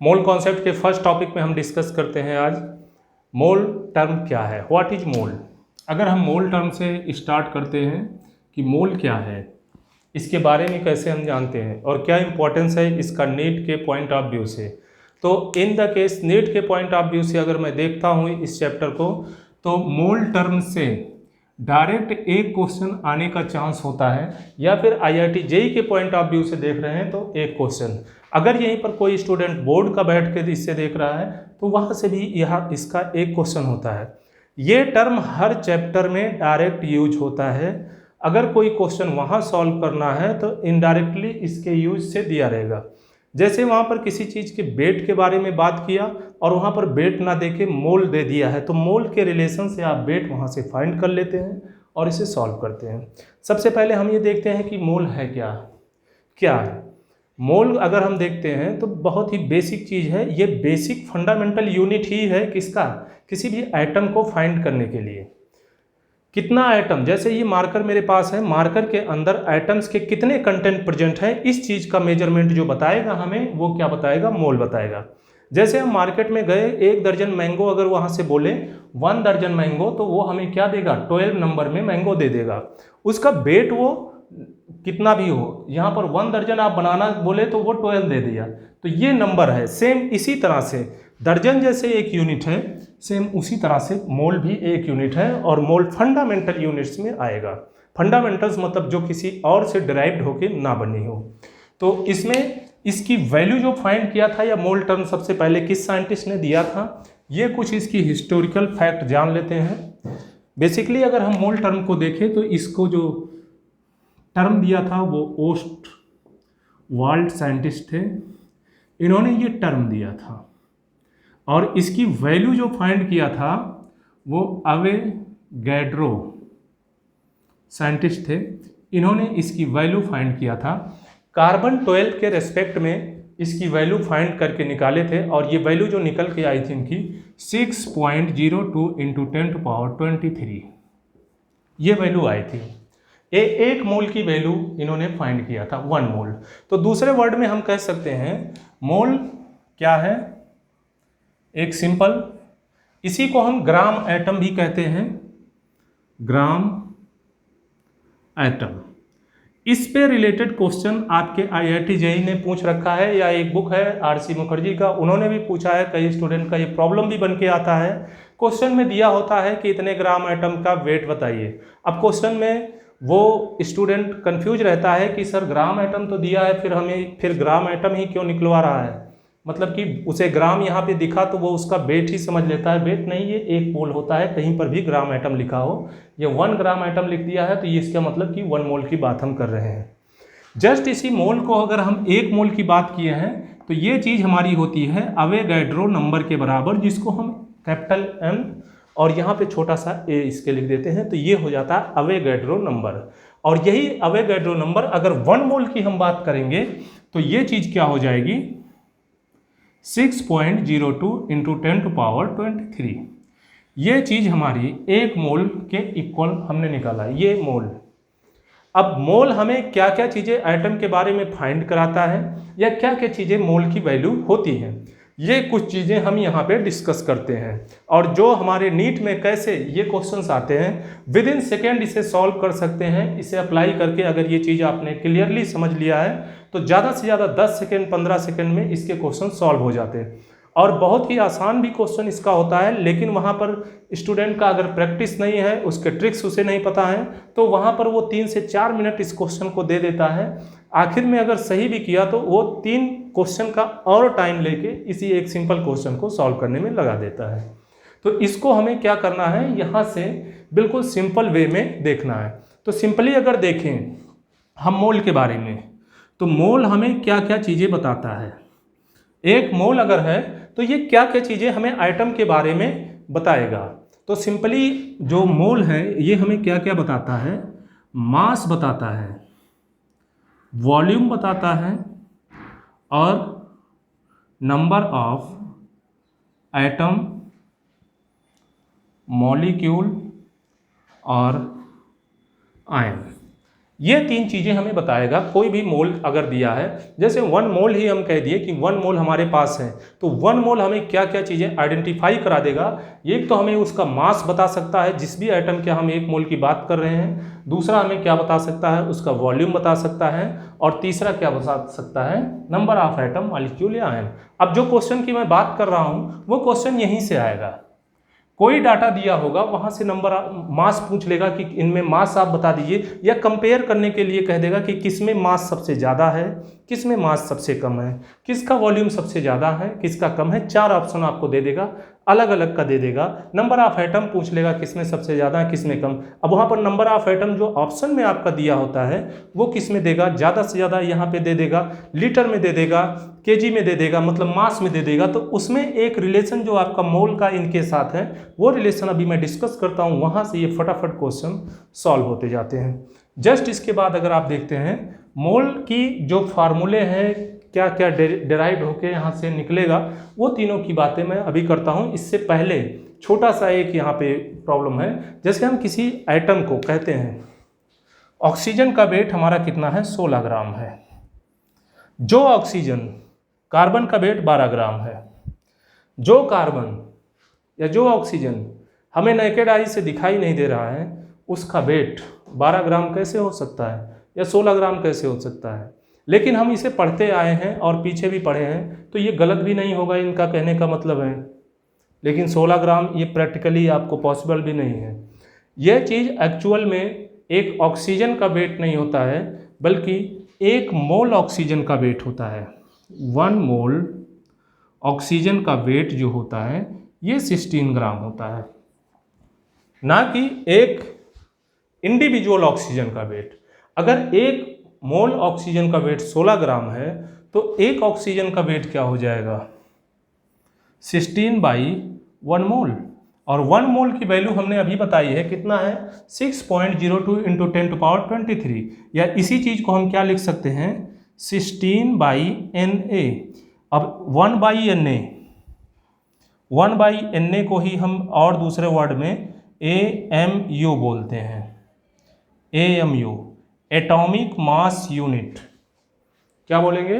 Mole concept के first topic में हम डिस्कस करते हैं आज मोल टर्म क्या है, व्हाट इज मोल। अगर हम मोल टर्म से स्टार्ट करते हैं कि मोल क्या है, इसके बारे में कैसे हम जानते हैं और क्या इंपॉर्टेंस है इसका नीट के पॉइंट ऑफ व्यू से। तो इन द केस नीट के पॉइंट ऑफ व्यू से अगर मैं देखता हूँ इस चैप्टर को, तो मोल टर्म से डायरेक्ट एक क्वेश्चन आने का चांस होता है, या फिर IIT JEE के पॉइंट ऑफ व्यू से देख रहे हैं तो एक क्वेश्चन। अगर यहीं पर कोई स्टूडेंट बोर्ड का बैठ के इससे देख रहा है तो वहाँ से भी यहाँ इसका एक क्वेश्चन होता है। ये टर्म हर चैप्टर में डायरेक्ट यूज होता है। अगर कोई क्वेश्चन वहाँ सॉल्व करना है तो इनडायरेक्टली इसके यूज से दिया रहेगा। जैसे वहाँ पर किसी चीज़ के वेट के बारे में बात किया और वहाँ पर वेट ना दे के मोल दे दिया है, तो मोल के रिलेशन से आप वेट वहाँ से फाइंड कर लेते हैं और इसे सॉल्व करते हैं। सबसे पहले हम ये देखते हैं कि मोल है क्या। क्या है मोल? अगर हम देखते हैं तो बहुत ही बेसिक चीज़ है। ये बेसिक फंडामेंटल यूनिट ही है किसका? किसी भी एटम को फाइंड करने के लिए। कितना एटम, जैसे ये मार्कर मेरे पास है, मार्कर के अंदर एटम्स के कितने कंटेंट प्रेजेंट है, इस चीज़ का मेजरमेंट जो बताएगा हमें, वो क्या बताएगा? मोल बताएगा। जैसे हम मार्केट में गए, 1 दर्जन मैंगो अगर वहाँ से बोले 1 दर्जन मैंगो, तो वो हमें क्या देगा? 12 नंबर में मैंगो दे देगा। उसका वेट वो कितना भी हो, यहाँ पर 1 दर्जन आप बनाना बोले तो वो 12 दे दिया, तो ये नंबर है। सेम इसी तरह से दर्जन जैसे एक यूनिट है, सेम उसी तरह से मोल भी एक यूनिट है, और मोल फंडामेंटल यूनिट्स में आएगा। फंडामेंटल्स मतलब जो किसी और से डिराइव्ड होके ना बनी हो। तो इसमें इसकी वैल्यू जो फाइंड किया था, या मोल टर्म सबसे पहले किस साइंटिस्ट ने दिया था, ये कुछ इसकी हिस्टोरिकल फैक्ट जान लेते हैं। बेसिकली अगर हम मोल टर्म को देखें तो इसको जो टर्म दिया था वो ओस्ट वाल्ड साइंटिस्ट थे, इन्होंने ये टर्म दिया था। और इसकी वैल्यू जो फाइंड किया था वो अवेगैड्रो साइंटिस्ट थे, इन्होंने इसकी वैल्यू फाइंड किया था। कार्बन 12 के रेस्पेक्ट में इसकी वैल्यू फाइंड करके निकाले थे, और ये वैल्यू जो निकल के आई थी इनकी 6.02 × 10⁻23, ये वैल्यू आई थी। एक मोल की वैल्यू इन्होंने फाइंड किया था, 1 मोल। तो दूसरे वर्ड में हम कह सकते हैं मोल क्या है? एक सिंपल, इसी को हम ग्राम एटम भी कहते हैं, ग्राम एटम। इस पे रिलेटेड क्वेश्चन आपके IIT JEE ने पूछ रखा है, या एक बुक है RC मुखर्जी का, उन्होंने भी पूछा है। कई स्टूडेंट का ये प्रॉब्लम भी बन के आता है। क्वेश्चन में दिया होता है कि इतने ग्राम एटम का वेट बताइए। अब क्वेश्चन में वो स्टूडेंट कंफ्यूज रहता है कि सर ग्राम एटम तो दिया है, फिर ग्राम एटम ही क्यों निकलवा रहा है? मतलब कि उसे ग्राम यहाँ पे दिखा तो वो उसका वेट ही समझ लेता है। वेट नहीं, ये 1 मोल होता है। कहीं पर भी ग्राम एटम लिखा हो, ये 1 ग्राम एटम लिख दिया है तो ये इसका मतलब कि 1 मोल की बात हम कर रहे हैं। जस्ट इसी मोल को अगर हम 1 मोल की बात किए हैं तो ये चीज़ हमारी होती है अवेगैड्रो नंबर के बराबर, जिसको हम कैपिटल M और यहाँ पे छोटा सा a इसके लिख देते हैं, तो ये हो जाता है अवेगैड्रो नंबर। और यही अवेगैड्रो नंबर अगर 1 मोल की हम बात करेंगे तो ये चीज़ क्या हो जाएगी? 6.02 × 10⁻23। ये चीज़ हमारी 1 मोल के इक्वल हमने निकाला, ये मोल। अब मोल हमें क्या क्या चीज़ें एटम के बारे में फाइंड कराता है, या क्या क्या चीज़ें मोल की वैल्यू होती हैं, ये कुछ चीज़ें हम यहाँ पे डिस्कस करते हैं। और जो हमारे नीट में कैसे ये क्वेश्चंस आते हैं, विद इन सेकेंड इसे सॉल्व कर सकते हैं। इसे अप्लाई करके अगर ये चीज़ आपने क्लियरली समझ लिया है तो ज़्यादा से ज़्यादा 10 सेकेंड 15 सेकेंड में इसके क्वेश्चन सॉल्व हो जाते हैं। और बहुत ही आसान भी क्वेश्चन इसका होता है, लेकिन वहाँ पर स्टूडेंट का अगर प्रैक्टिस नहीं है, उसके ट्रिक्स उसे नहीं पता है, तो वहाँ पर वो 3 से 4 मिनट इस क्वेश्चन को दे देता है। आखिर में अगर सही भी किया तो वो 3 क्वेश्चन का और टाइम लेके इसी एक सिंपल क्वेश्चन को सॉल्व करने में लगा देता है। तो इसको हमें क्या करना है, यहाँ से बिल्कुल सिंपल वे में देखना है। तो सिंपली अगर देखें हम मोल के बारे में, तो मोल हमें क्या क्या चीज़ें बताता है। 1 मोल अगर है तो ये क्या क्या चीज़ें हमें आइटम के बारे में बताएगा। तो सिंपली जो मोल है ये हमें क्या क्या बताता है? मास बताता है, वॉल्यूम बताता है, और नंबर ऑफ एटम, मॉलिक्यूल और आयन। ये 3 चीज़ें हमें बताएगा कोई भी मोल अगर दिया है। जैसे 1 मोल ही हम कह दिए कि 1 मोल हमारे पास है, तो 1 मोल हमें क्या क्या चीज़ें आइडेंटिफाई करा देगा। एक तो हमें उसका मास बता सकता है, जिस भी आइटम के हम 1 मोल की बात कर रहे हैं। दूसरा हमें क्या बता सकता है, उसका वॉल्यूम बता सकता है। और तीसरा क्या बता सकता है, नंबर ऑफ एटम, मॉलिक्यूल या आयन। अब जो क्वेश्चन की मैं बात कर रहा हूँ वो क्वेश्चन यहीं से आएगा। कोई डाटा दिया होगा, वहां से नंबर मास पूछ लेगा कि इनमें मास आप बता दीजिए, या कंपेयर करने के लिए कह देगा कि किसमें मास सबसे ज़्यादा है, किसमें मास सबसे कम है, किसका वॉल्यूम सबसे ज़्यादा है, किसका कम है। 4 ऑप्शन आपको दे देगा, अलग अलग का दे देगा। नंबर ऑफ एटम पूछ लेगा किसमें सबसे ज़्यादा है, किसमें कम। अब वहाँ पर नंबर ऑफ एटम जो ऑप्शन में आपका दिया होता है वो किसमें देगा, ज़्यादा से ज़्यादा यहाँ पे दे देगा, लीटर में दे देगा, केजी में दे देगा, मतलब मास में दे देगा। तो उसमें एक रिलेशन जो आपका मोल का इनके साथ है, वो रिलेशन अभी मैं डिस्कस करता हूँ, वहाँ से ये फटाफट क्वेश्चन सॉल्व होते जाते हैं। जस्ट इसके बाद अगर आप देखते हैं मोल की जो फार्मूले हैं, क्या क्या डेराइव होके यहाँ से निकलेगा, वो तीनों की बातें मैं अभी करता हूँ। इससे पहले छोटा सा एक यहाँ पे प्रॉब्लम है। जैसे हम किसी आइटम को कहते हैं ऑक्सीजन का वेट हमारा कितना है, 16 ग्राम है। जो ऑक्सीजन, कार्बन का वेट 12 ग्राम है। जो कार्बन या जो ऑक्सीजन हमें नेकेड आई से दिखाई नहीं दे रहा है, उसका वेट 12 ग्राम कैसे हो सकता है या 16 ग्राम कैसे हो सकता है। लेकिन हम इसे पढ़ते आए हैं और पीछे भी पढ़े हैं, तो ये गलत भी नहीं होगा, इनका कहने का मतलब है। लेकिन 16 ग्राम ये प्रैक्टिकली आपको पॉसिबल भी नहीं है। यह चीज़ एक्चुअल में एक ऑक्सीजन का वेट नहीं होता है, बल्कि 1 मोल ऑक्सीजन का वेट होता है। 1 मोल ऑक्सीजन का वेट जो होता है ये 16 ग्राम होता है, ना कि एक इंडिविजुअल ऑक्सीजन का वेट। अगर 1 मोल ऑक्सीजन का वेट 16 ग्राम है, तो एक ऑक्सीजन का वेट क्या हो जाएगा, 16/1 मोल। और 1 मोल की वैल्यू हमने अभी बताई है, कितना है, 6.02 × 10⁻23। या इसी चीज़ को हम क्या लिख सकते हैं, 16/Na। अब 1/Na को ही हम और दूसरे वर्ड में AMU बोलते हैं। AMU atomic mass unit. क्या बोलेंगे,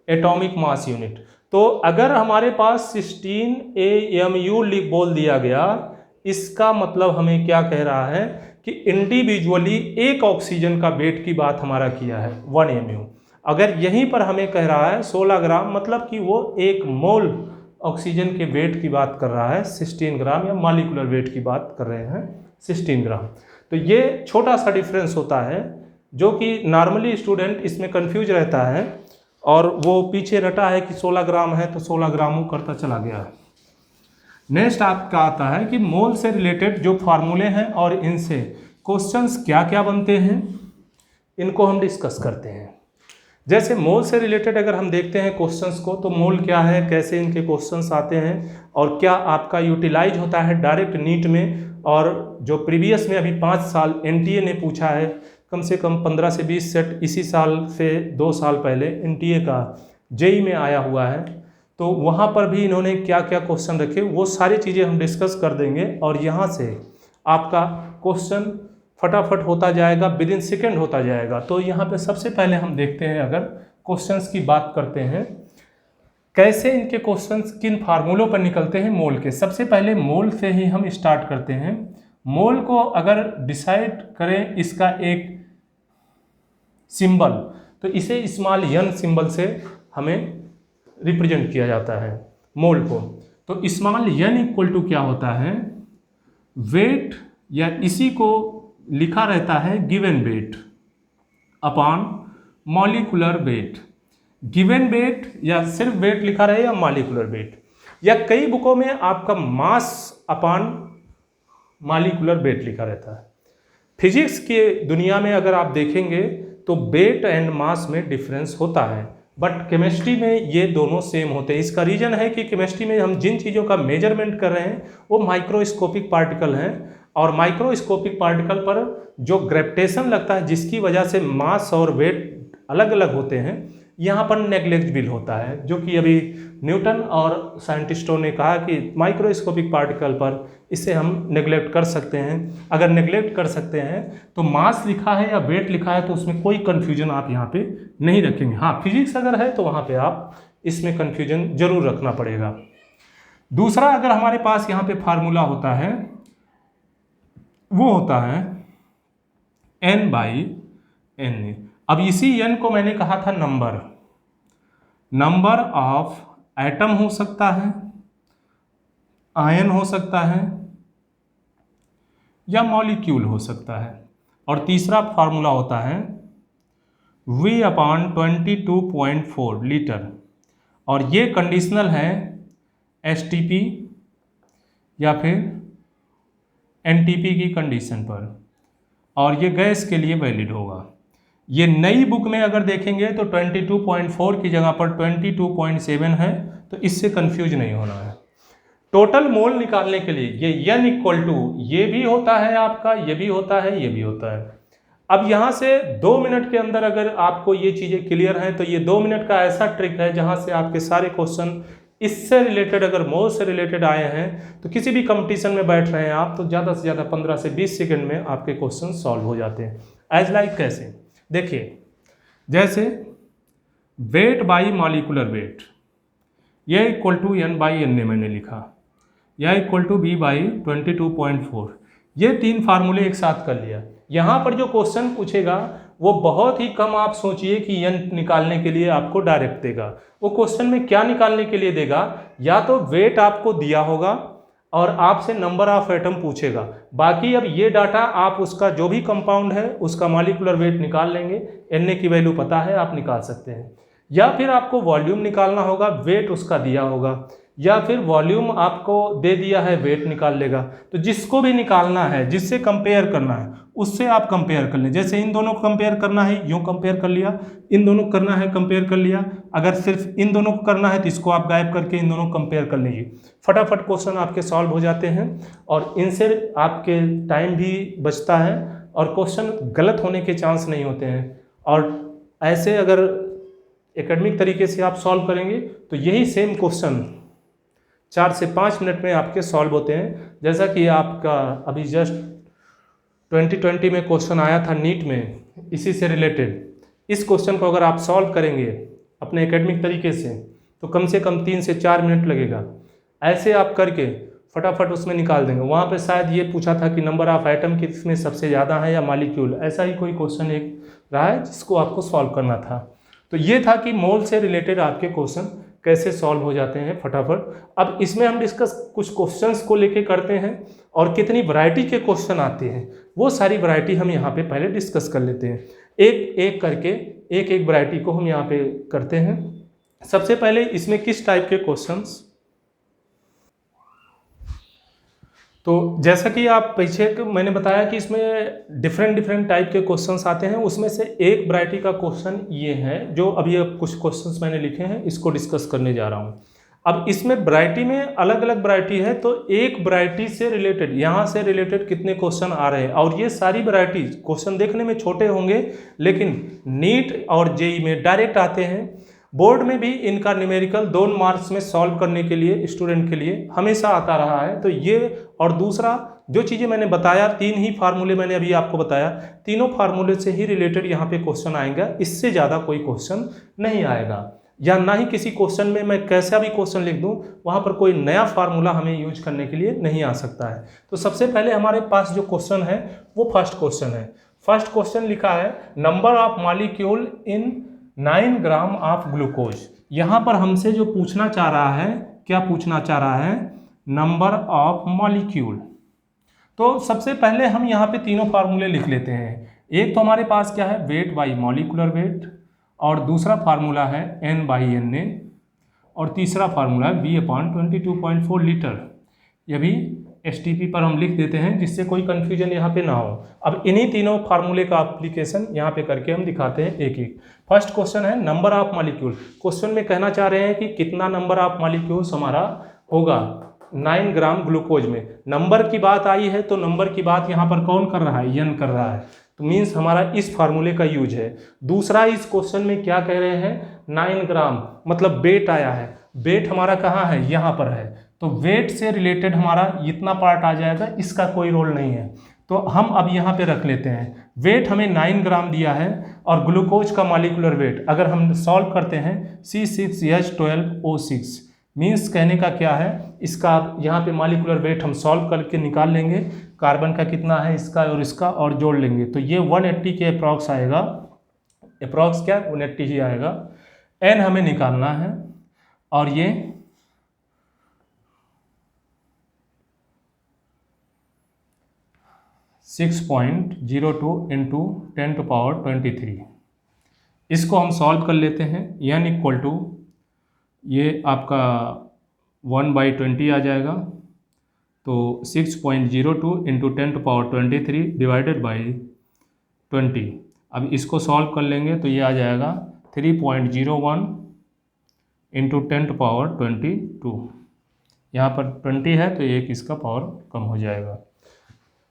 एटॉमिक मास यूनिट। तो अगर हमारे पास 16 AMU बोल दिया गया, इसका मतलब हमें क्या कह रहा है कि इंडिविजुअली एक ऑक्सीजन का वेट की बात हमारा किया है 1 AMU। अगर यहीं पर हमें कह रहा है 16 ग्राम, मतलब कि वो 1 मोल ऑक्सीजन के वेट की बात कर रहा है 16 ग्राम, या मॉलिक्यूलर वेट की बात कर रहे हैं 16 ग्राम। तो ये छोटा सा डिफरेंस होता है, जो कि नॉर्मली स्टूडेंट इसमें कंफ्यूज रहता है और वो पीछे रटा है कि 16 ग्राम है तो 16 ग्राम करता चला गया। नेक्स्ट आपका आता है कि मोल से रिलेटेड जो फार्मूले हैं और इनसे क्वेश्चंस क्या क्या बनते हैं, इनको हम डिस्कस करते हैं। जैसे मोल से रिलेटेड अगर हम देखते हैं क्वेश्चंस को, तो मोल क्या है, कैसे इनके क्वेश्चंस आते हैं, और क्या आपका यूटिलाइज होता है डायरेक्ट नीट में। और जो प्रीवियस में अभी 5 साल NTA ने पूछा है, कम से कम 15 से 20 सेट इसी साल से 2 साल पहले NTA का JEE में आया हुआ है, तो वहाँ पर भी इन्होंने क्या क्या क्वेश्चन रखे, वो सारी चीज़ें हम डिस्कस कर देंगे। और यहाँ से आपका क्वेश्चन फटाफट होता जाएगा, विद इन सेकेंड होता जाएगा। तो यहाँ पे सबसे पहले हम देखते हैं, अगर क्वेश्चंस की बात करते हैं, कैसे इनके क्वेश्चंस किन फार्मूलों पर निकलते हैं मोल के। सबसे पहले मोल से ही हम स्टार्ट करते हैं। मोल को अगर डिसाइड करें इसका एक सिंबल, तो इसे स्मॉल n सिंबल से हमें रिप्रेजेंट किया जाता है मोल को। तो स्मॉल n इक्वल टू क्या होता है, वेट, या इसी को लिखा रहता है given weight upon molecular weight. Given weight या सिर्फ वेट लिखा रहे या मॉलिक्यूलर वेट, या कई बुकों में आपका मास अपॉन मॉलिक्यूलर वेट लिखा रहता है। फिजिक्स के दुनिया में अगर आप देखेंगे तो वेट एंड मास में डिफरेंस होता है, बट केमिस्ट्री में ये दोनों सेम होते हैं। इसका रीज़न है कि केमिस्ट्री में हम जिन चीज़ों का मेजरमेंट कर रहे हैं वो माइक्रोस्कोपिक पार्टिकल हैं, और माइक्रोस्कोपिक पार्टिकल पर जो ग्रेविटेशन लगता है, जिसकी वजह से मास और वेट अलग अलग होते हैं, यहाँ पर नेग्लेक्टेबल होता है, जो कि अभी न्यूटन और साइंटिस्टों ने कहा कि माइक्रोस्कोपिक पार्टिकल पर इसे हम नेग्लेक्ट कर सकते हैं। अगर नेग्लेक्ट कर सकते हैं तो मास लिखा है या वेट लिखा है तो उसमें कोई कन्फ्यूजन आप यहाँ पे नहीं रखेंगे। हाँ, फिजिक्स अगर है तो वहाँ पे आप इसमें कन्फ्यूजन जरूर रखना पड़ेगा। दूसरा, अगर हमारे पास यहाँ पे फार्मूला होता है, वो होता है n/n। अब इसी n को मैंने कहा था नंबर ऑफ एटम हो सकता है, आयन हो सकता है, या मॉलिक्यूल हो सकता है। और तीसरा फार्मूला होता है V/22.4 लीटर, और ये कंडीशनल है STP या फिर NTP की कंडीशन पर, और ये गैस के लिए वैलिड होगा। ये नई बुक में अगर देखेंगे तो 22.4 की जगह पर 22.7 है, तो इससे कंफ्यूज नहीं होना है। टोटल मोल निकालने के लिए ये n इक्वल टू ये भी होता है आपका, ये भी होता है, ये भी होता है। अब यहाँ से 2 मिनट के अंदर अगर आपको ये चीज़ें क्लियर हैं तो ये 2 मिनट का ऐसा ट्रिक है जहाँ से आपके सारे क्वेश्चन इससे रिलेटेड, अगर मोल से रिलेटेड आए हैं तो किसी भी कंपटीशन में बैठ रहे हैं आप तो ज़्यादा से ज़्यादा 15 से 20 सेकंड में आपके क्वेश्चन सॉल्व हो जाते हैं। एज लाइक कैसे, देखिए, जैसे वेट बाई मॉलिकुलर वेट, यह इक्वल टू n/n मैंने लिखा, यह इक्वल टू V/22.4, ये 3 फार्मूले एक साथ कर लिया। यहाँ पर जो क्वेश्चन पूछेगा वो बहुत ही कम, आप सोचिए कि n निकालने के लिए आपको डायरेक्ट देगा। वो क्वेश्चन में क्या निकालने के लिए देगा, या तो वेट आपको दिया होगा और आपसे नंबर ऑफ एटम पूछेगा, बाकी अब ये डाटा आप उसका जो भी कंपाउंड है उसका मॉलिक्यूलर वेट निकाल लेंगे, Na की वैल्यू पता है, आप निकाल सकते हैं। या फिर आपको वॉल्यूम निकालना होगा, वेट उसका दिया होगा, या फिर वॉल्यूम आपको दे दिया है, वेट निकाल लेगा। तो जिसको भी निकालना है, जिससे कंपेयर करना है, उससे आप कंपेयर कर लें। जैसे इन दोनों को कंपेयर करना है, यूँ कंपेयर कर लिया, इन दोनों को करना है, कंपेयर कर लिया। अगर सिर्फ इन दोनों को करना है तो इसको आप गायब करके इन दोनों को कंपेयर कर लीजिए, फटाफट क्वेश्चन आपके सॉल्व हो जाते हैं, और इनसे आपके टाइम भी बचता है और क्वेश्चन गलत होने के चांस नहीं होते हैं। और ऐसे अगर एकेडमिक तरीके से आप सॉल्व करेंगे तो यही सेम क्वेश्चन 4 से 5 मिनट में आपके सॉल्व होते हैं। जैसा कि आपका अभी जस्ट 2020 में क्वेश्चन आया था नीट में, इसी से रिलेटेड। इस क्वेश्चन को अगर आप सॉल्व करेंगे अपने एकेडमिक तरीके से तो कम से कम 3 से 4 मिनट लगेगा। ऐसे आप करके फटाफट उसमें निकाल देंगे। वहाँ पे शायद ये पूछा था कि नंबर ऑफ एटम किसमें सबसे ज़्यादा है या मॉलिक्यूल, ऐसा ही कोई क्वेश्चन एक रहा है जिसको आपको सॉल्व करना था। तो ये था कि मोल से रिलेटेड आपके क्वेश्चन कैसे सॉल्व हो जाते हैं फटाफट। अब इसमें हम डिस्कस कुछ क्वेश्चंस को लेके करते हैं और कितनी वैरायटी के क्वेश्चन आते हैं वो सारी वैरायटी हम यहाँ पे पहले डिस्कस कर लेते हैं। एक एक करके एक एक वैरायटी को हम यहाँ पे करते हैं। सबसे पहले इसमें किस टाइप के क्वेश्चंस, तो जैसा कि आप पीछे मैंने बताया कि इसमें डिफरेंट टाइप के क्वेश्चंस आते हैं, उसमें से एक वैरायटी का क्वेश्चन ये है जो अभी अब कुछ क्वेश्चंस मैंने लिखे हैं, इसको डिस्कस करने जा रहा हूँ। अब इसमें वैरायटी में अलग अलग वैरायटी है, तो एक वैरायटी से रिलेटेड, यहाँ से रिलेटेड कितने क्वेश्चन आ रहे हैं, और ये सारी वैरायटी क्वेश्चन देखने में छोटे होंगे लेकिन नीट और जेईई में डायरेक्ट आते हैं। बोर्ड में भी इनका न्यूमेरिकल 2 मार्क्स में सॉल्व करने के लिए स्टूडेंट के लिए हमेशा आता रहा है। तो ये, और दूसरा जो चीज़ें मैंने बताया, 3 ही फार्मूले मैंने अभी आपको बताया, तीनों फार्मूले से ही रिलेटेड यहाँ पे क्वेश्चन आएगा, इससे ज़्यादा कोई क्वेश्चन नहीं आएगा। या ना ही किसी क्वेश्चन में मैं कैसा भी क्वेश्चन लिख दूँ वहाँ पर कोई नया फार्मूला हमें यूज करने के लिए नहीं आ सकता है। तो सबसे पहले हमारे पास जो क्वेश्चन है वो फर्स्ट क्वेश्चन है। फर्स्ट क्वेश्चन लिखा है number of molecule in 9 gram of glucose. यहाँ पर हमसे जो पूछना चाह रहा है, क्या पूछना चाह रहा है, नंबर ऑफ मॉलिक्यूल। तो सबसे पहले हम यहाँ पे तीनों फार्मूले लिख लेते हैं। एक तो हमारे पास क्या है, वेट बाई मॉलिकुलर वेट, और दूसरा फार्मूला है n/Na, और तीसरा फार्मूला है V/22.4 लीटर। ये भी STP पर हम लिख देते हैं जिससे कोई कंफ्यूजन यहाँ पे ना हो। अब इन्हीं तीनों फार्मूले का एप्लीकेशन यहाँ पे करके हम दिखाते हैं एक एक। फर्स्ट क्वेश्चन है नंबर ऑफ मॉलिक्यूल। क्वेश्चन में कहना चाह रहे हैं कि कितना नंबर ऑफ मॉलिक्यूल्स हमारा होगा 9 ग्राम ग्लूकोज में। नंबर की बात आई है तो नंबर की बात यहाँ पर कौन कर रहा है, n कर रहा है। तो मीन्स हमारा इस फार्मूले का यूज है। दूसरा, इस क्वेश्चन में क्या कह रहे हैं, 9 ग्राम, मतलब वेट आया है। वेट हमारा कहाँ है, यहाँ पर है, तो वेट से रिलेटेड हमारा इतना पार्ट आ जाएगा, इसका कोई रोल नहीं है। तो हम अब यहाँ पे रख लेते हैं, वेट हमें 9 ग्राम दिया है और ग्लूकोज का मॉलिक्यूलर वेट अगर हम सॉल्व करते हैं C6H12O6, मीन्स कहने का क्या है, इसका यहाँ पे मॉलिक्यूलर वेट हम सॉल्व करके निकाल लेंगे, कार्बन का कितना है इसका और इसका और जोड़ लेंगे, तो ये 180 के अप्रॉक्स आएगा, अप्रॉक्स क्या 180 ही आएगा। एन हमें निकालना है और ये 6.02 इंटू 10⁻23, इसको हम सॉल्व कर लेते हैं। n इक्वल टू ये आपका 1/20 आ जाएगा, तो 6.02 इंटू 10⁻23 डिवाइडेड बाई 20। अब इसको सॉल्व कर लेंगे तो ये आ जाएगा 3.01 इंटू 10⁻22। यहाँ पर 20 है तो एक इसका पावर कम हो जाएगा।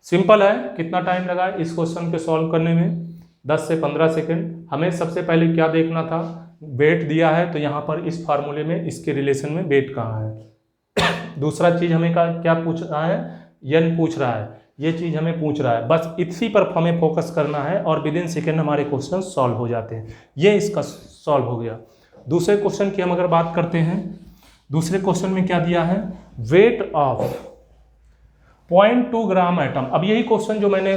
सिंपल है। कितना टाइम लगा इस क्वेश्चन के सॉल्व करने में, 10 से 15 सेकेंड। हमें सबसे पहले क्या देखना था, वेट दिया है तो यहाँ पर इस फार्मूले में इसके रिलेशन में वेट कहाँ है। दूसरा चीज़ हमें क्या पूछ रहा है, एन पूछ रहा है, ये चीज़ हमें पूछ रहा है, बस इसी पर हमें फोकस करना है और विद इन सेकेंड हमारे क्वेश्चन सॉल्व हो जाते हैं। ये इसका सॉल्व हो गया। दूसरे क्वेश्चन की हम अगर बात करते हैं, दूसरे क्वेश्चन में क्या दिया है, वेट ऑफ 0.2 ग्राम एटम। अब यही क्वेश्चन जो मैंने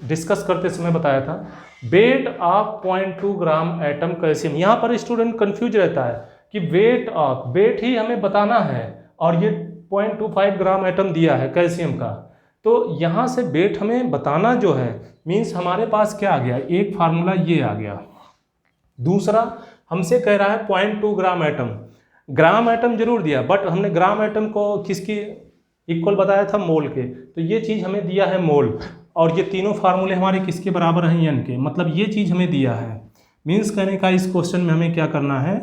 डिस्कस करते समय बताया था, weight of 0.2 gram atom calcium. यहाँ पर स्टूडेंट कंफ्यूज रहता है कि वेट ऑफ, वेट ही हमें बताना है और ये 0.25 ग्राम एटम दिया है कैल्शियम का, तो यहाँ से वेट हमें बताना जो है, मीन्स हमारे पास क्या आ गया, एक फार्मूला ये आ गया। दूसरा हमसे कह रहा है 0.2 ग्राम एटम, ग्राम एटम जरूर दिया बट हमने ग्राम एटम को किसकी इक्वल बताया था, मोल के, तो ये चीज़ हमें दिया है मोल, और ये तीनों फार्मूले हमारे किसके बराबर हैं, एन के, मतलब ये चीज़ हमें दिया है। मीन्स कहने का इस क्वेश्चन में हमें क्या करना है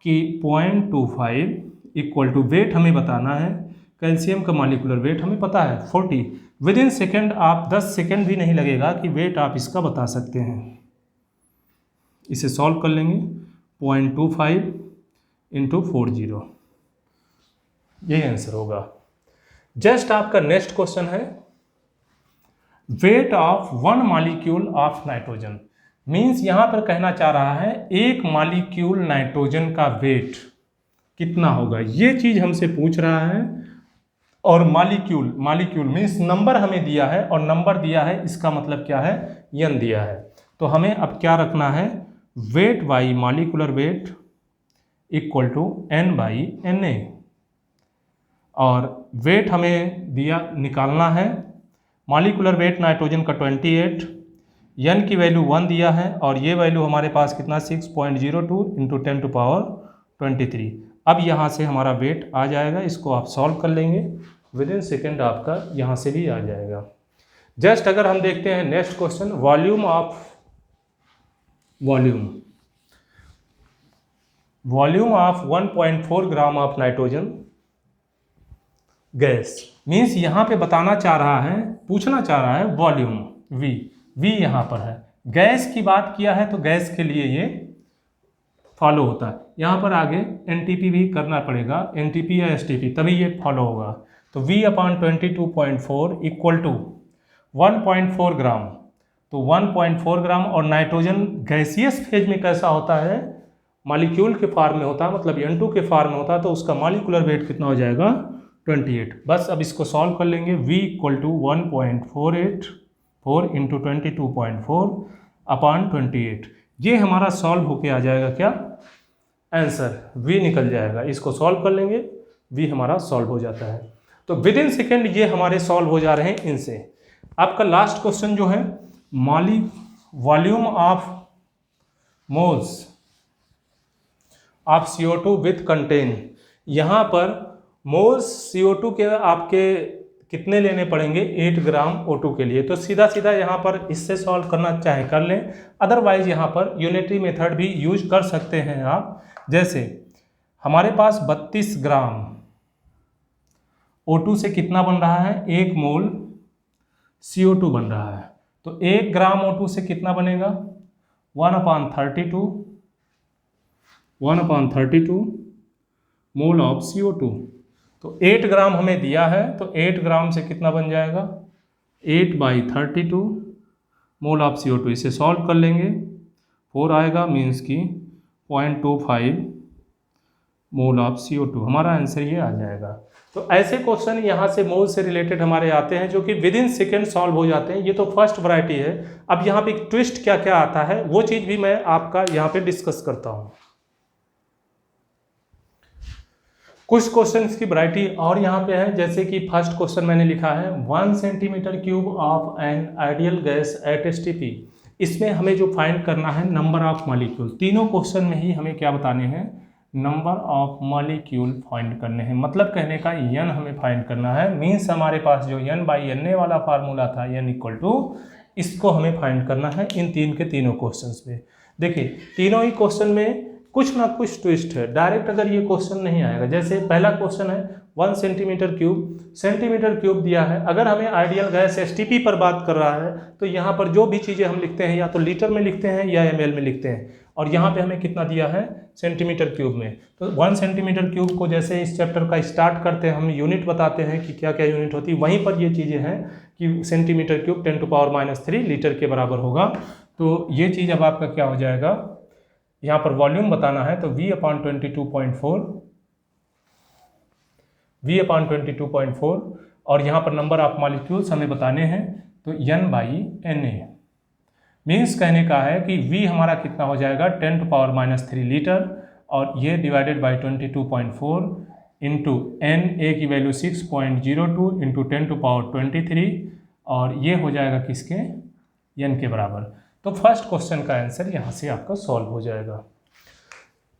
कि 0.25 इक्वल टू वेट हमें बताना है, कैल्शियम का मॉलिक्यूलर वेट हमें पता है 40। विद इन सेकेंड, आप 10 सेकेंड भी नहीं लगेगा कि वेट आप इसका बता सकते हैं। इसे सॉल्व कर लेंगे, 0.25 इंटू 40, यही आंसर होगा। जस्ट आपका नेक्स्ट क्वेश्चन है, weight of 1 molecule of nitrogen. Means यहाँ पर कहना चाह रहा है एक मॉलिक्यूल नाइट्रोजन का वेट कितना होगा, ये चीज़ हमसे पूछ रहा है। और मॉलिक्यूल, मॉलिक्यूल मीन्स नंबर हमें दिया है, और नंबर दिया है इसका मतलब क्या है, एन दिया है। तो हमें अब क्या रखना है, weight by molecular weight equal to N by N A, और वेट हमें दिया निकालना है, मॉलिक्यूलर वेट नाइट्रोजन का 28, एन की वैल्यू 1 दिया है, और ये वैल्यू हमारे पास कितना 6.02 इंटू 10⁻23। अब यहाँ से हमारा वेट आ जाएगा, इसको आप सॉल्व कर लेंगे, विद इन सेकेंड आपका यहाँ से भी आ जाएगा। जस्ट अगर हम देखते हैं next question, volume of 1.4 gram of nitrogen gas. Means यहाँ पे बताना चाह रहा है, पूछना चाह रहा है वॉल्यूम, वी यहाँ पर है, गैस की बात किया है तो गैस के लिए ये फॉलो होता है। यहाँ पर आगे एनटीपी भी करना पड़ेगा, एनटीपी या एसटीपी, तभी ये फॉलो होगा। तो V/22.4 इक्वल टू 1.4 ग्राम, तो 1.4 ग्राम, और नाइट्रोजन गैसियस फेज में कैसा होता है, मॉलिक्यूल के फॉर्म में होता है, मतलब N2 के फॉर्म में होता है, तो उसका मॉलिक्यूलर वेट कितना हो जाएगा 28। बस अब इसको सॉल्व कर लेंगे, V इक्वल टू 1.484 इंटू 22.4/28, ये हमारा सॉल्व होके आ जाएगा क्या आंसर, V निकल जाएगा। इसको सॉल्व कर लेंगे, V हमारा सॉल्व हो जाता है। तो विद इन सेकेंड ये हमारे सॉल्व हो जा रहे हैं इनसे। आपका लास्ट क्वेश्चन जो है, volume of moles of CO2 with contain, यहाँ पर मोल्स CO2 के आपके कितने लेने पड़ेंगे, 8 ग्राम O2 के लिए। तो सीधा सीधा यहाँ पर इससे सॉल्व करना चाहे कर लें, अदरवाइज यहाँ पर यूनिटरी मेथड भी यूज कर सकते हैं आप। जैसे हमारे पास 32 ग्राम O2 से कितना बन रहा है, 1 मोल CO2 बन रहा है, तो 1 ग्राम O2 से कितना बनेगा 1/32 मोल ऑफ CO2। तो 8 ग्राम हमें दिया है, तो 8 ग्राम से कितना बन जाएगा 8/32 मोल ऑफ CO2। इसे सॉल्व कर लेंगे, 4 आएगा, मीन्स की 0.25 मोल ऑफ CO2। हमारा आंसर ये आ जाएगा। तो ऐसे क्वेश्चन यहाँ से मोल से रिलेटेड हमारे आते हैं जो कि विद इन सेकेंड सॉल्व हो जाते हैं। ये तो फर्स्ट वैरायटी है। अब यहाँ पे ट्विस्ट क्या क्या आता है वो चीज़ भी मैं आपका यहाँ पे डिस्कस करता हूँ। कुछ क्वेश्चंस की वैरायटी और यहाँ पे है, जैसे कि फर्स्ट क्वेश्चन मैंने लिखा है 1 centimetre cube of an ideal gas at STP। इसमें हमें जो फाइंड करना है नंबर ऑफ मॉलिक्यूल। तीनों क्वेश्चन में ही हमें क्या बताने हैं, नंबर ऑफ मॉलिक्यूल फाइंड करने हैं। मतलब कहने का n हमें फाइंड करना है। मीन्स हमारे पास जो n/Na वाला फार्मूला था n इसको हमें फाइंड करना है इन तीनों क्वेश्चंस में। देखिए तीनों ही क्वेश्चन में कुछ ना कुछ ट्विस्ट है। डायरेक्ट अगर ये क्वेश्चन नहीं आएगा, जैसे पहला क्वेश्चन है 1 सेंटीमीटर क्यूब दिया है। अगर हमें आइडियल गैस STP पर बात कर रहा है तो यहाँ पर जो भी चीज़ें हम लिखते हैं या तो लीटर में लिखते हैं या ml में लिखते हैं, और यहाँ पे हमें कितना दिया है सेंटीमीटर क्यूब में। तो 1 सेंटीमीटर क्यूब को जैसे इस चैप्टर का स्टार्ट करते हैं हम यूनिट बताते हैं कि क्या क्या यूनिट होती है, वहीं पर ये चीज़ें हैं कि सेंटीमीटर क्यूब 10⁻³ लीटर के बराबर होगा। तो ये चीज़ अब आपका क्या हो जाएगा, यहाँ पर वॉल्यूम बताना है तो V/22.4 और यहाँ पर नंबर ऑफ मॉलिक्यूल्स हमें बताने हैं तो n/Na। मीन्स कहने का है कि V हमारा कितना हो जाएगा 10⁻³ लीटर, और ये डिवाइडेड बाई 22.4 इंटू Na की वैल्यू 6.02 इंटू 10⁻23, और ये हो जाएगा किसके n के बराबर। तो फर्स्ट क्वेश्चन का आंसर यहाँ से आपका सॉल्व हो जाएगा।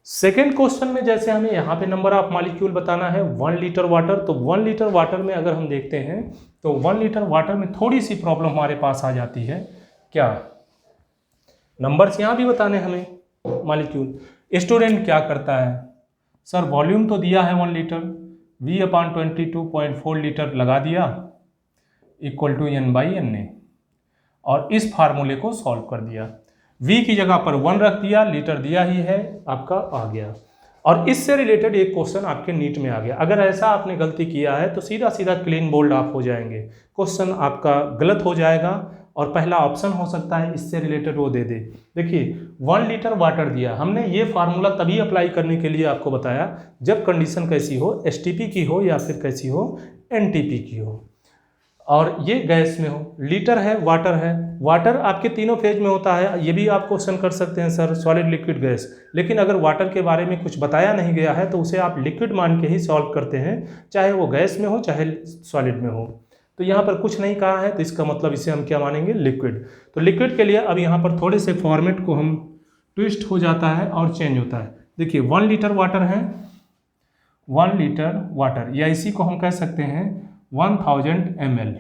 सेकेंड क्वेश्चन में जैसे हमें यहाँ पे नंबर ऑफ मॉलिक्यूल बताना है 1 लीटर वाटर। तो 1 लीटर वाटर में अगर हम देखते हैं तो 1 लीटर वाटर में थोड़ी सी प्रॉब्लम हमारे पास आ जाती है। क्या नंबर्स यहाँ भी बताने हमें मॉलिक्यूल। स्टूडेंट क्या करता है, सर वॉल्यूम तो दिया है 1 लीटर, V/22.4 लीटर लगा दिया इक्वल टू n/Na, और इस फार्मूले को सॉल्व कर दिया। V की जगह पर 1 रख दिया, लीटर दिया ही है, आपका आ गया। और इससे रिलेटेड एक क्वेश्चन आपके नीट में आ गया। अगर ऐसा आपने गलती किया है तो सीधा सीधा क्लीन बोल्ड आप हो जाएंगे, क्वेश्चन आपका गलत हो जाएगा और पहला ऑप्शन हो सकता है इससे रिलेटेड वो दे दे। देखिए 1 लीटर वाटर दिया, हमने ये फार्मूला तभी अप्लाई करने के लिए आपको बताया जब कंडीशन कैसी हो, STP की हो या फिर कैसी हो, NTP की हो, और ये गैस में हो। लीटर है, वाटर है, वाटर आपके तीनों फेज में होता है। ये भी आप क्वेश्चन कर सकते हैं सर सॉलिड लिक्विड गैस, लेकिन अगर वाटर के बारे में कुछ बताया नहीं गया है तो उसे आप लिक्विड मान के ही सॉल्व करते हैं, चाहे वो गैस में हो चाहे सॉलिड में हो। तो यहाँ पर कुछ नहीं कहा है तो इसका मतलब इसे हम क्या मानेंगे, लिक्विड। तो लिक्विड के लिए अब यहाँ पर थोड़े से फॉर्मेट को हम ट्विस्ट हो जाता है और चेंज होता है। देखिए 1 लीटर वाटर है, 1 लीटर वाटर, या इसी को हम कह सकते हैं 1000 ml।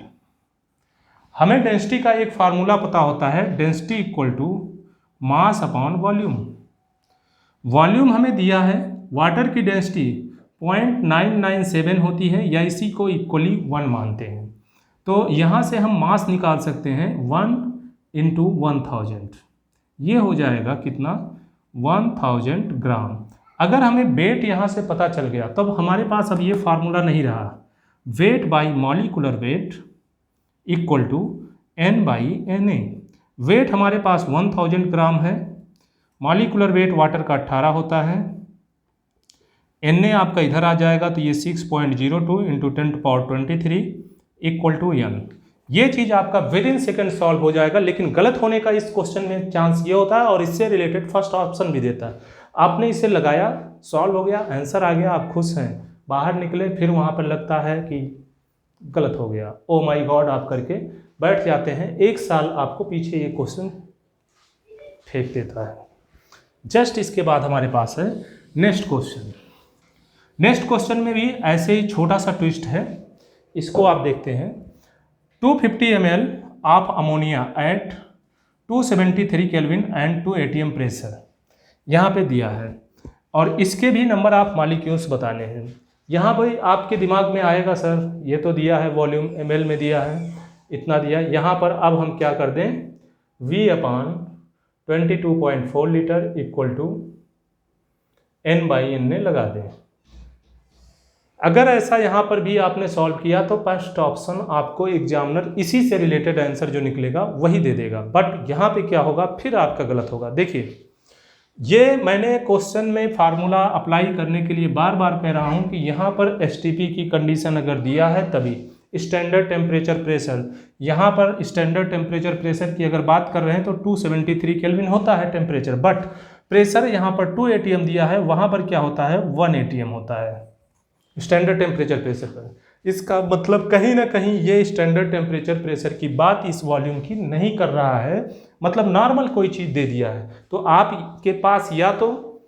हमें डेंसिटी का एक फार्मूला पता होता है, density equal to mass upon volume. Volume हमें दिया है, वाटर की डेंसिटी 0.997 होती है, या इसी को इक्वली 1 मानते हैं। तो यहाँ से हम मास निकाल सकते हैं 1 इंटू 1000, ये हो जाएगा कितना 1000 ग्राम। अगर हमें वेट यहाँ से पता चल गया तब हमारे पास अब ये फार्मूला नहीं रहा। Weight by molecular weight equal to n/Na। Weight हमारे पास 1000 ग्राम है, मॉलिकुलर वेट वाटर का 18 होता है, Na आपका इधर आ जाएगा तो ये 6.02 इंटू 10⁻23 इक्वल टू n। ये चीज़ आपका विद इन सेकेंड सॉल्व हो जाएगा, लेकिन गलत होने का इस क्वेश्चन में चांस ये होता है और इससे रिलेटेड फर्स्ट ऑप्शन भी देता है। आपने इसे लगाया, सॉल्व हो गया, आंसर आ गया, आप खुश हैं, बाहर निकले, फिर वहाँ पर लगता है कि गलत हो गया, ओ माय गॉड आप करके बैठ जाते हैं। 1 साल आपको पीछे ये क्वेश्चन फेंक देता है। जस्ट इसके बाद हमारे पास है नेक्स्ट क्वेश्चन। नेक्स्ट क्वेश्चन में भी ऐसे ही छोटा सा ट्विस्ट है, इसको आप देखते हैं। 250 ml of ammonia at 273 kelvin and 2 atm pressure यहाँ पे दिया है, और इसके भी नंबर ऑफ मॉलिक्यूल्स बताने हैं। यहाँ भाई आपके दिमाग में आएगा सर ये तो दिया है वॉल्यूम ml में दिया है, इतना दिया। यहाँ पर अब हम क्या कर दें, V/22.4 litre equal to N/N ने लगा दें। अगर ऐसा यहाँ पर भी आपने सॉल्व किया तो फर्स्ट ऑप्शन आपको एग्जामिनर इसी से रिलेटेड आंसर जो निकलेगा वही दे देगा, बट यहाँ पे क्या होगा, फिर आपका गलत होगा। देखिए, ये मैंने क्वेश्चन में फार्मूला अप्लाई करने के लिए बार बार कह रहा हूँ कि यहाँ पर एसटीपी की कंडीशन अगर दिया है तभी स्टैंडर्ड टेम्परेचर प्रेशर, यहाँ पर स्टैंडर्ड टेम्परेचर प्रेशर की अगर बात कर रहे हैं तो 273 केल्विन होता है टेम्परेचर, बट प्रेशर यहाँ पर 2 atm दिया है, वहाँ पर क्या होता है 1 atm होता है स्टैंडर्ड टेम्परेचर प्रेशर पर। इसका मतलब कहीं ना कहीं ये स्टैंडर्ड टेम्परेचर प्रेशर की बात इस वॉल्यूम की नहीं कर रहा है, मतलब नॉर्मल कोई चीज़ दे दिया है। तो आपके पास या तो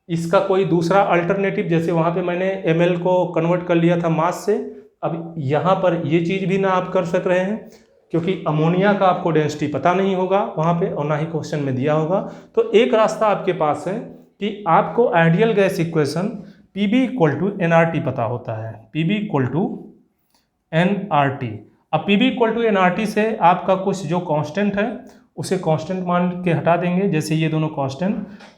इसका कोई दूसरा अल्टरनेटिव, जैसे वहाँ पे मैंने ml को कन्वर्ट कर लिया था मास से, अब यहाँ पर ये चीज़ भी ना आप कर सक रहे हैं क्योंकि अमोनिया का आपको डेंसिटी पता नहीं होगा वहाँ पे और ना ही क्वेश्चन में दिया होगा। तो एक रास्ता आपके पास है कि आपको ideal gas equation PB = nRT पता होता है, PB = nRT। अब PB = nRT से आपका कुछ जो कांस्टेंट है उसे कांस्टेंट मान के हटा देंगे, जैसे ये दोनों कांस्टेंट,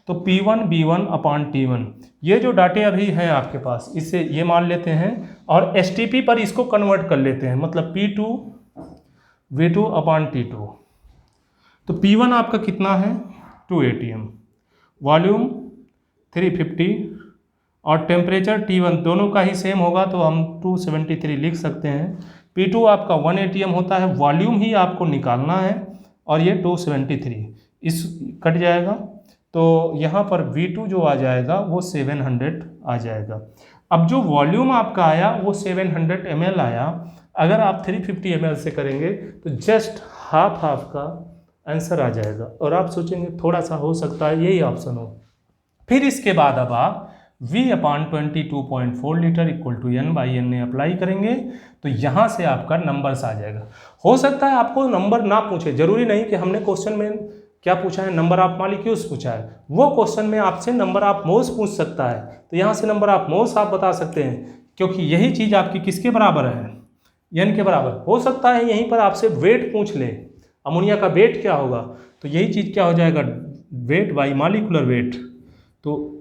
तो P1 V1/T1 ये जो डाटे अभी हैं आपके पास इसे ये मान लेते हैं और STP पर इसको कन्वर्ट कर लेते हैं, मतलब P2 V2/T2। तो P1 आपका कितना है 2 atm, वॉल्यूम 350 और टेम्परेचर T1 दोनों का ही सेम होगा तो हम 273 लिख सकते हैं। P2 आपका 1 atm होता है, वॉल्यूम ही आपको निकालना है और ये 273 इस कट जाएगा, तो यहाँ पर V2 जो आ जाएगा वो 700 आ जाएगा। अब जो वॉल्यूम आपका आया वो 700 ml आया, अगर आप 350 ml से करेंगे तो जस्ट हाफ का आंसर आ जाएगा और आप सोचेंगे थोड़ा सा हो सकता है यही ऑप्शन हो। फिर इसके बाद अब आप V/22.4 litre equal to N/N ने अप्लाई करेंगे तो यहाँ से आपका नंबर्स आ जाएगा। हो सकता है आपको नंबर ना पूछे, जरूरी नहीं कि हमने क्वेश्चन में क्या पूछा है नंबर ऑफ मॉलिक्यूल्स पूछा है, वो क्वेश्चन में आपसे नंबर ऑफ मोल्स पूछ सकता है, तो यहाँ से नंबर ऑफ मोल्स आप बता सकते हैं क्योंकि यही चीज़ आपकी किसके बराबर है, N के बराबर। हो सकता है यहीं पर आपसे वेट पूछ ले, अमोनिया का वेट क्या होगा, तो यही चीज़ क्या हो जाएगा वेट बाई मॉलिक्यूलर वेट, तो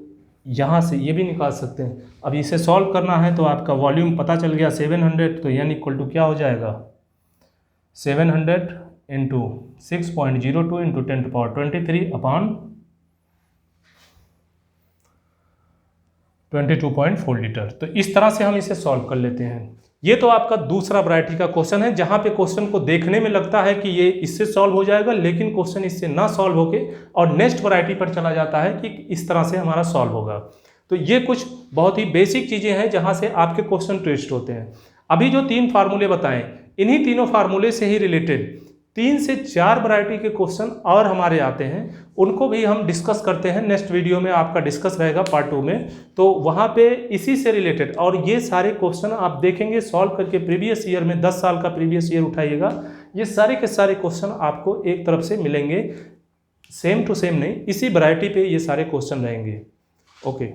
यहाँ से ये भी निकाल सकते हैं। अब इसे सॉल्व करना है तो आपका वॉल्यूम पता चल गया 700, तो N = क्या हो जाएगा 700 × 6.02 × 10⁻23/22.4 लीटर। तो इस तरह से हम इसे सॉल्व कर लेते हैं। ये तो आपका दूसरा वैरायटी का क्वेश्चन है जहाँ पे क्वेश्चन को देखने में लगता है कि ये इससे सॉल्व हो जाएगा, लेकिन क्वेश्चन इससे ना सॉल्व होके और नेक्स्ट वैरायटी पर चला जाता है कि इस तरह से हमारा सॉल्व होगा। तो ये कुछ बहुत ही बेसिक चीज़ें हैं जहाँ से आपके क्वेश्चन ट्विस्ट होते हैं। अभी जो 3 फार्मूले बताएं, इन्हीं तीनों फार्मूले से ही रिलेटेड 3 से 4 वैरायटी के क्वेश्चन और हमारे आते हैं, उनको भी हम डिस्कस करते हैं। नेक्स्ट वीडियो में आपका डिस्कस रहेगा पार्ट 2 में, तो वहाँ पे इसी से रिलेटेड और ये सारे क्वेश्चन आप देखेंगे सॉल्व करके। प्रीवियस ईयर में 10 साल का प्रीवियस ईयर उठाइएगा, ये सारे के सारे क्वेश्चन आपको एक तरफ से मिलेंगे, सेम टू सेम नहीं, इसी वैरायटी पे ये सारे क्वेश्चन रहेंगे। ओके।